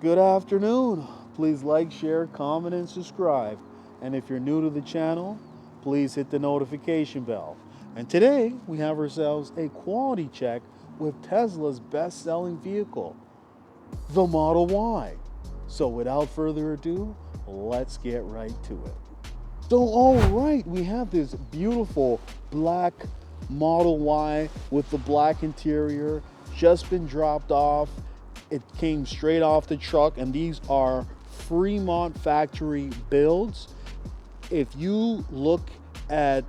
Good afternoon. Please like, share, comment, and subscribe. And if you're new to the channel, please hit the notification bell. And today we have ourselves a quality check with Tesla's best selling vehicle, the Model Y. So without further ado, let's get right to it. So, all right, we have this beautiful black Model Y with the black interior, just been dropped off. It came straight off the truck, and these are Fremont factory builds. If you look at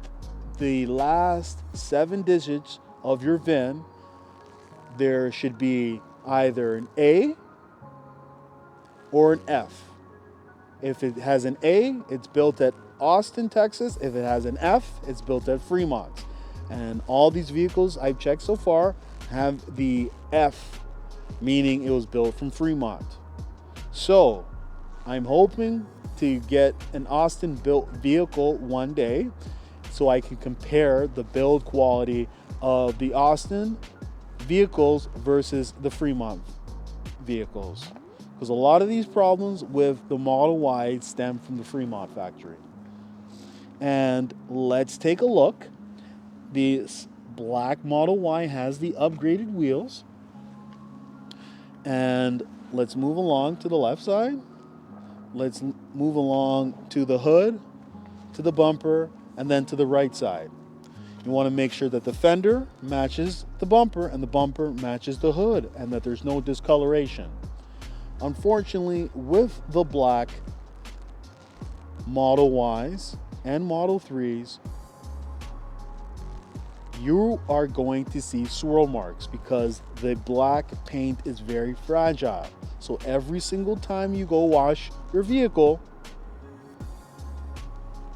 the last 7 digits of your VIN, there should be either an A or an F. If it has an A, it's built at Austin, Texas. If it has an F, it's built at Fremont. And all these vehicles I've checked so far have the F, meaning it was built from Fremont. So I'm hoping to get an Austin built vehicle one day so I can compare the build quality of the Austin vehicles versus the Fremont vehicles. Because a lot of these problems with the Model Y stem from the Fremont factory. And let's take a look. This black Model Y has the upgraded wheels. And let's move along to the left side. Let's move along to the hood, to the bumper, and then to the right side. You want to make sure that the fender matches the bumper and the bumper matches the hood and that there's no discoloration. Unfortunately, with the black Model Ys and Model 3s, you are going to see swirl marks because the black paint is very fragile. So every single time you go wash your vehicle,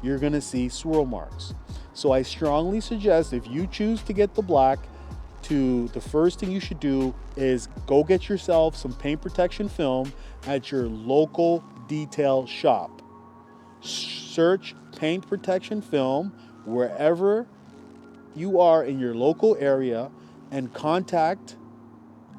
you're going to see swirl marks. So I strongly suggest, if you choose to get the black, the first thing you should do is go get yourself some paint protection film at your local detail shop. Search paint protection film wherever you are in your local area and contact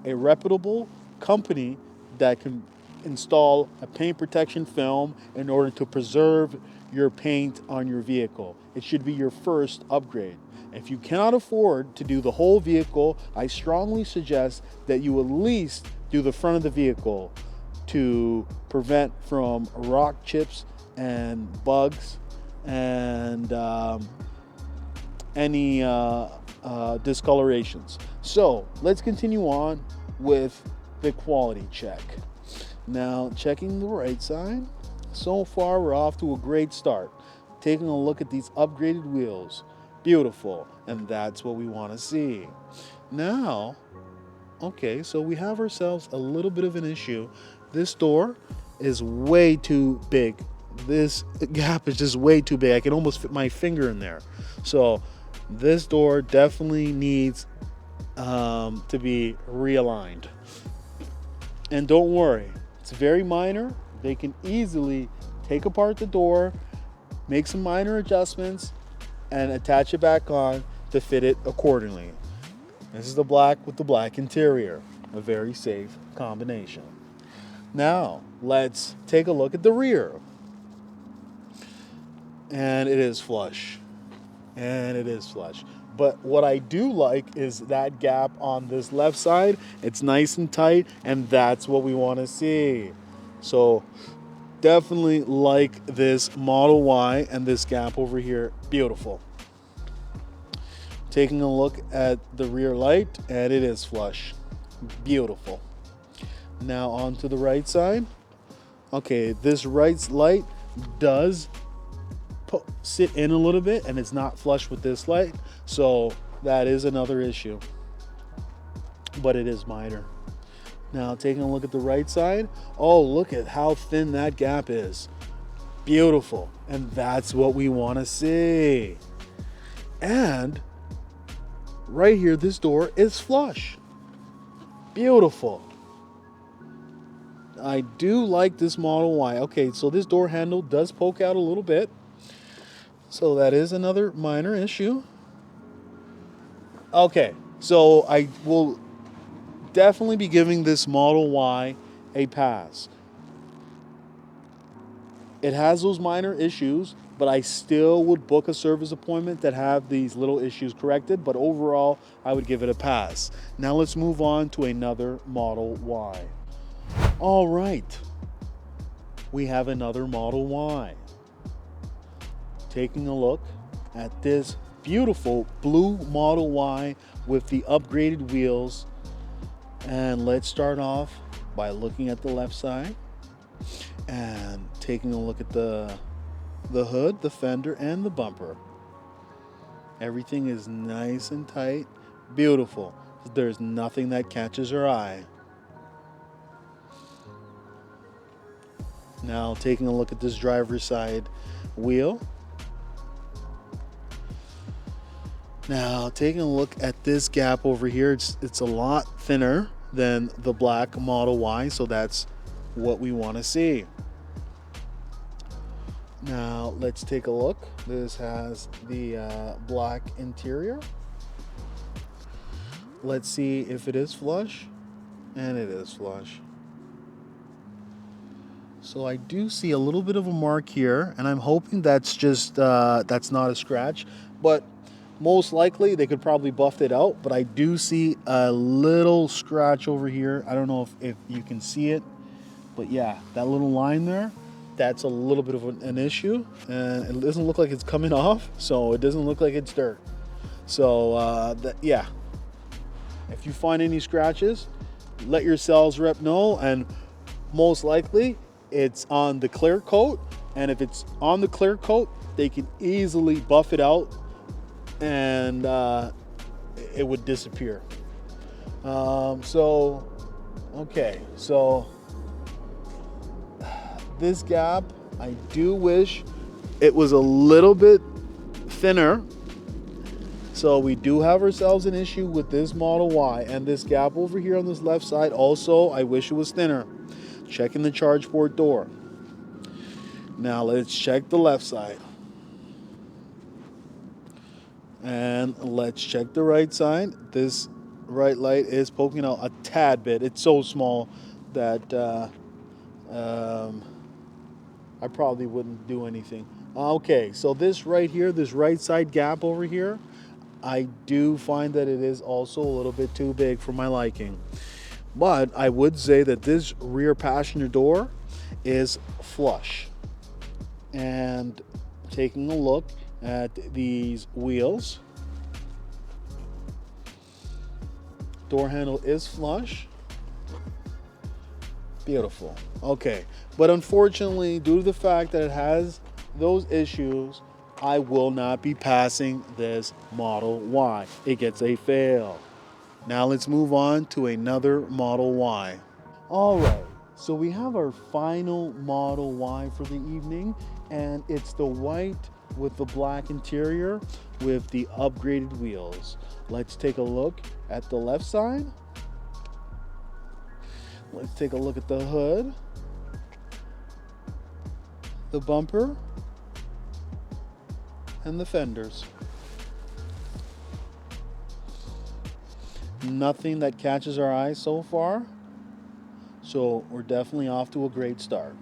a reputable company that can install a paint protection film in order to preserve your paint on your vehicle. It should be your first upgrade. If you cannot afford to do the whole vehicle, I strongly suggest that you at least do the front of the vehicle to prevent from rock chips and bugs and any discolorations. So let's continue on with the quality check. Now, checking the right side. So far, we're off to a great start. Taking a look at these upgraded wheels. Beautiful. And that's what we want to see. Now, okay, so we have ourselves a little bit of an issue. This door is way too big. This gap is just way too big. I can almost fit my finger in there. So this door definitely needs to be realigned. And don't worry, it's very minor. They can easily take apart the door, make some minor adjustments, and attach it back on to fit it accordingly. This is the black with the black interior, a very safe combination. Now, let's take a look at the rear. And it is flush. But what I do like is that gap on this left side. It's nice and tight, and that's what we want to see. So definitely like this Model Y and this gap over here. Beautiful. Taking a look at the rear light, and it is flush. Beautiful. Now on to the right side. Okay, this right light does sit in a little bit, and it's not flush with this light. So that is another issue. But it is minor. Now taking a look at the right side. Oh, look at how thin that gap is. Beautiful. And that's what we want to see. And right here, this door is flush. Beautiful. I do like this Model Y. Okay, so this door handle does poke out a little bit. So that is another minor issue. Okay, so I will definitely be giving this Model Y a pass. It has those minor issues, but I still would book a service appointment that have these little issues corrected. But overall, I would give it a pass. Now let's move on to another Model Y. All right, we have another Model Y. Taking a look at this beautiful blue Model Y with the upgraded wheels. And let's start off by looking at the left side and taking a look at the hood, the fender, and the bumper. Everything is nice and tight, beautiful. There's nothing that catches our eye. Now taking a look at this driver's side wheel. Now taking a look at this gap over here, it's a lot thinner than the black Model Y, so that's what we want to see. Now let's take a look. This has the black interior. Let's see if it is flush, and it is flush. So I do see a little bit of a mark here, and I'm hoping that's just that's not a scratch, but most likely they could probably buff it out. But I do see a little scratch over here. I don't know if you can see it, but yeah, that little line there, that's a little bit of an issue, and it doesn't look like it's coming off, so it doesn't look like it's dirt. So yeah, if you find any scratches, let your sales rep know, and most likely it's on the clear coat, and if it's on the clear coat, they can easily buff it out and it would disappear. So this gap, I do wish it was a little bit thinner. So we do have ourselves an issue with this Model Y, and this gap over here on this left side also, I wish it was thinner. Checking the charge port door. Now let's check the left side. And let's check the right side. This right light is poking out a tad bit. It's so small that I probably wouldn't do anything. Okay, so this right here, this right side gap over here, I do find that it is also a little bit too big for my liking. But I would say that this rear passenger door is flush. And taking a look at these wheels, door handle is flush. Beautiful. Okay, but unfortunately, due to the fact that it has those issues, I will not be passing this Model Y. It gets a fail. Now let's move on to another Model Y. All right, so we have our final Model Y for the evening, and it's the white with the black interior with the upgraded wheels. Let's take a look at the left side. Let's take a look at the hood, the bumper, and the fenders. Nothing that catches our eye so far, so we're definitely off to a great start.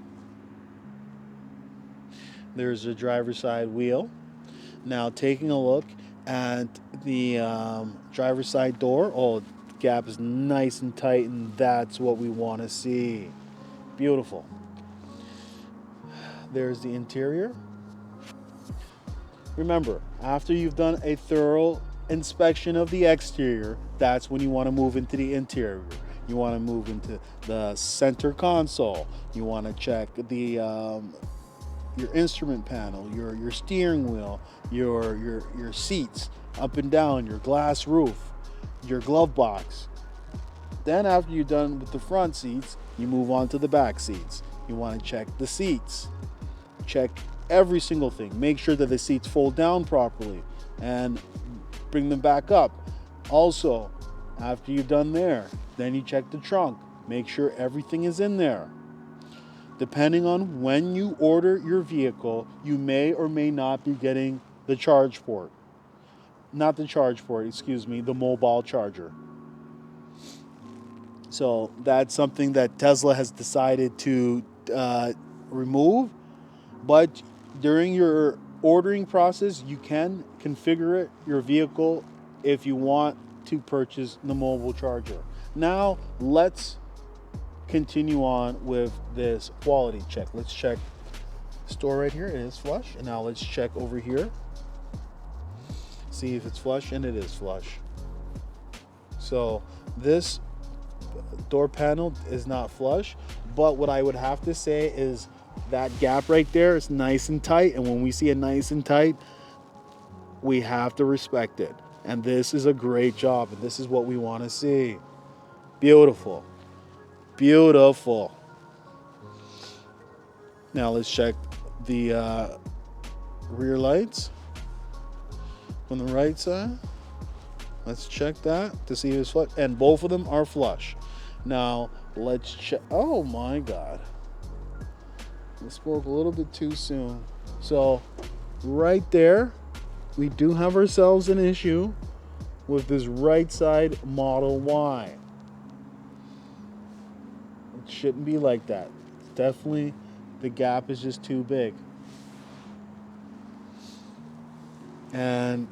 There's a driver's side wheel. Now taking a look at the driver's side door. Oh, the gap is nice and tight, and that's what we want to see. Beautiful. There's the interior. Remember, after you've done a thorough inspection of the exterior, that's when you want to move into the interior. You want to move into the center console. You want to check the your instrument panel, your steering wheel, your seats up and down, your glass roof, your glove box. Then after you're done with the front seats, you move on to the back seats. You want to check the seats. Check every single thing. Make sure that the seats fold down properly and bring them back up. Also, after you've done there, then you check the trunk. Make sure everything is in there. Depending on when you order your vehicle, you may or may not be getting the charge port. Not the charge port, excuse me, the mobile charger. So that's something that Tesla has decided to remove. But during your ordering process, you can configure your vehicle if you want to purchase the mobile charger. Now let's continue on with this quality check. Let's check the store right here. It is flush. And now let's check over here. See if it's flush, and it is flush. So this door panel is not flush, but what I would have to say is that gap right there is nice and tight, and when we see it nice and tight, we have to respect it. And this is a great job, and this is what we want to see. Beautiful. Beautiful. Now let's check the rear lights from the right side. Let's check that to see if it's flush, and both of them are flush. Now let's check. Oh my God, I spoke a little bit too soon. So right there, we do have ourselves an issue with this right side Model Y. It shouldn't be like that. Definitely, the gap is just too big. And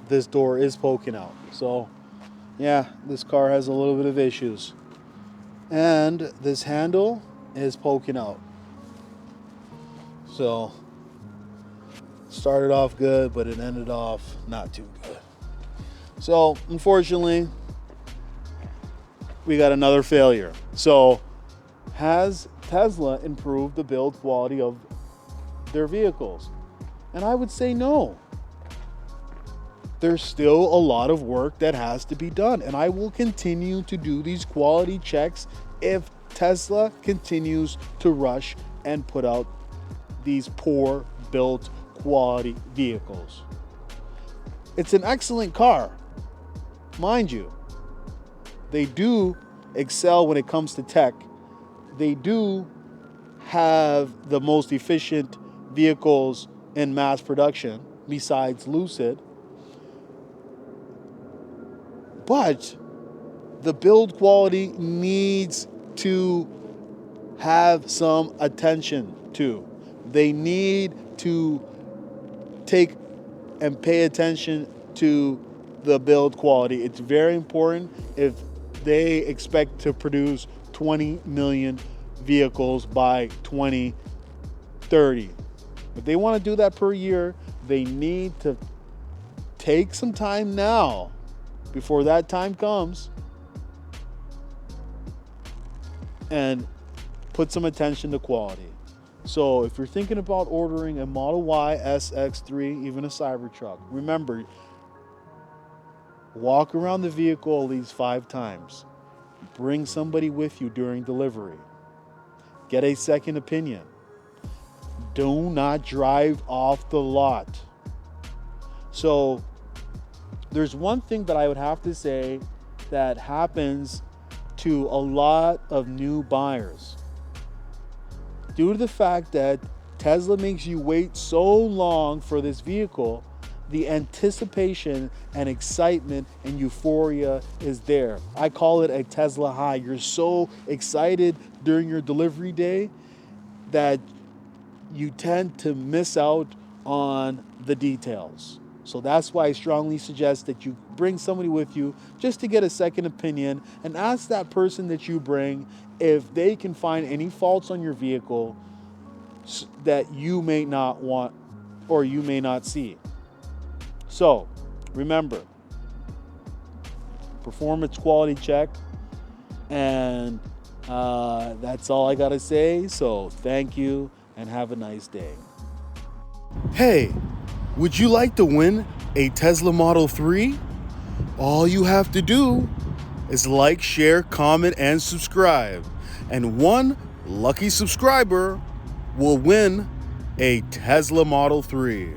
this door is poking out. So yeah, this car has a little bit of issues. And this handle is poking out. So started off good, but it ended off not too good. So unfortunately, we got another failure. So has Tesla improved the build quality of their vehicles? And I would say no. There's still a lot of work that has to be done, and I will continue to do these quality checks if Tesla continues to rush and put out these poor built quality vehicles. It's an excellent car, mind you. They do excel when it comes to tech. They do have the most efficient vehicles in mass production besides Lucid. But the build quality needs to have some attention to. They need to take and pay attention to the build quality. It's very important if they expect to produce 20 million vehicles by 2030. If they want to do that per year, they need to take some time now before that time comes and put some attention to quality. So if you're thinking about ordering a Model Y, SX3, even a Cybertruck, remember, walk around the vehicle at least 5 times. Bring somebody with you during delivery. Get a second opinion. Do not drive off the lot. So there's one thing that I would have to say that happens to a lot of new buyers. Due to the fact that Tesla makes you wait so long for this vehicle, the anticipation and excitement and euphoria is there. I call it a Tesla high. You're so excited during your delivery day that you tend to miss out on the details. So that's why I strongly suggest that you bring somebody with you just to get a second opinion and ask that person that you bring if they can find any faults on your vehicle that you may not want or you may not see. So remember, performance quality check, and that's all I gotta say. So thank you and have a nice day. Hey, would you like to win a Tesla Model 3? All you have to do is like, share, comment, and subscribe. And one lucky subscriber will win a Tesla Model 3.